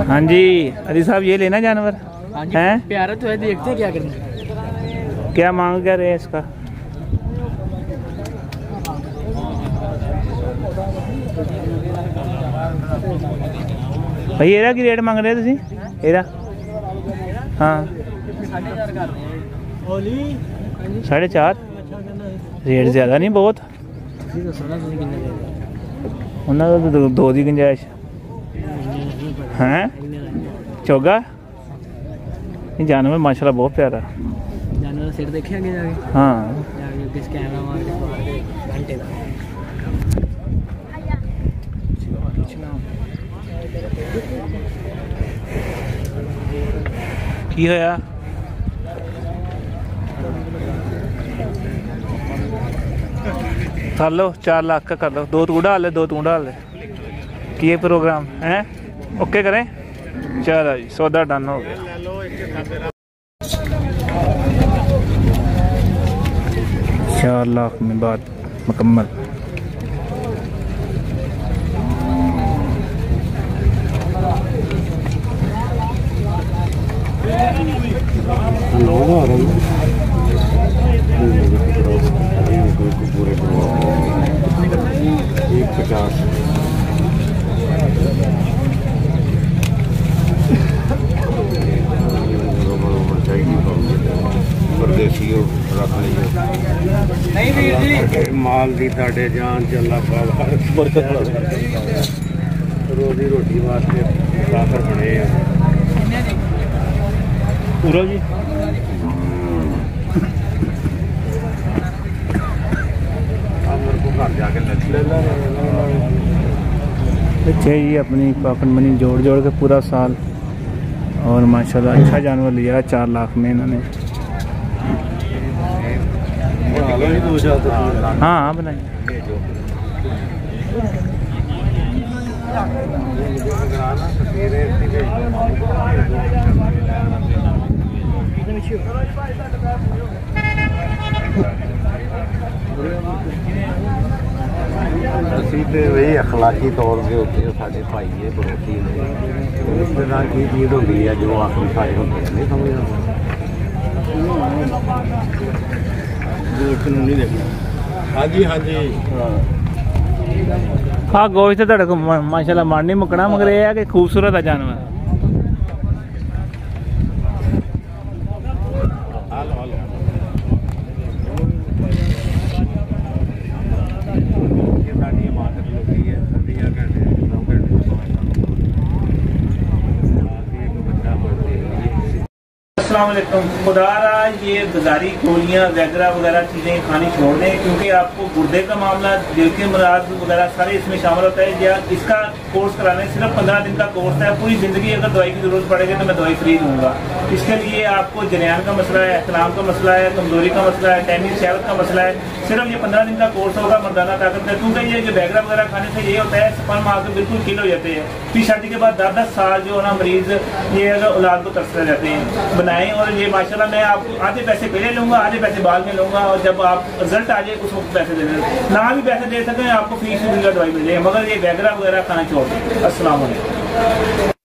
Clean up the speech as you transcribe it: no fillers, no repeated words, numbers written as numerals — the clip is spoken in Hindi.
हाँ जी अली साहब, ये लेना जानवर हैं? प्यारा तो है, देखते हैं क्या करना। क्या मांग क्या रहे हैं इसका? भाई एरा की रेट मांग रहे थे एरा? हाँ 4.5 रेट ज़्यादा नहीं बहुत उन्होंने तो 2 की गुंजाइश हैं। चोगा जानवर माशाल्लाह बहुत प्यारा जानवर सिर देखे आगे जाके। हाँ किस कैमरा मार के घंटे का की होया? कर लो 4 लाख का कर लो, 2 तू डाल ले 2 तू डाल ले। किए प्रोग्राम हैं? ओके करें, चलो जी सौदा डन हो गया। 4 लाख में बात मुकम्मल। लोग आ रहे हैं पूरे 150 परदेसी रख लीजिए माल की साढ़े जान चला रोजी रोटी वास्ते काफर बने पूरा जी। अच्छा जी अपनी पॉकेट मनी जोड़ जोड़ के पूरा साल और माशाल्लाह अच्छा जानवर लिया 4 लाख में इन्होंने। हाँ हाँ बनाइए। ਅਸੀਂ ਤੇ ਇਹ ਅਖਲਾਕੀ ਤੌਰ ਦੇ ਉੱਤੇ ਸਾਡੇ ਭਾਈ ਇਹ ਪੜੋਸੀ ਨੇ ਇਸ ਦੇ ਨਾਲ ਕੀ ਚੀਜ਼ ਹੁੰਦੀ ਹੈ ਜੋ ਆਖਰੀ ਸਾਰੇ ਹੁੰਦੇ ਨਹੀਂ ਸਮਝਦਾ ਦੋਸਤ ਨੂੰ ਨਹੀਂ ਦੇਖਣਾ। ਹਾਂਜੀ ਹਾਂਜੀ हाँ गोश्त तो तेरे को माशाल्लाह मन नहीं मुकना मगर ये है कि खूबसूरत है जानवर। अस्सलामुअलैकुम। खुदारा ये बाजारी गोलियाँ वगैरह चीज़ें खानी छोड़ दें क्योंकि आपको गुर्दे का मामला, दिल के मराज वगैरह सारे इसमें शामिल होता है। या इसका कोर्स कराने सिर्फ 15 दिन का कोर्स है। पूरी ज़िंदगी अगर दवाई की ज़रूरत पड़ेगी तो मैं दवाई फ्री दूँगा। इसके लिए आपको जरियान का मसला है, एहतलाम का मसला है, कमजोरी का मसला है, टैनिक शहवत का मसला है, सिर्फ ये 15 दिन का कोर्स होगा मर्दाना ताकत का। क्योंकि ये जो बैगरा वगैरह खाने से ये होता है स्पर्म आपके बिल्कुल किल हो जाते हैं। फिर शादी के बाद 10-10 साल जो है ना मरीज ये औलाद को तरसते रहते हैं। बनाएं और ये माशाल्लाह मैं आपको आधे पैसे पहले लूँगा, आधे पैसे बाद में लूँगा और जब आप रिजल्ट आ जाए उस वक्त पैसे दे दें। ना भी पैसे दे सकें आपको फीस भी दवाई मिल जाएगी मगर ये बैगरा वगैरह खाना छोड़ दें। अस्सलाम वालेकुम।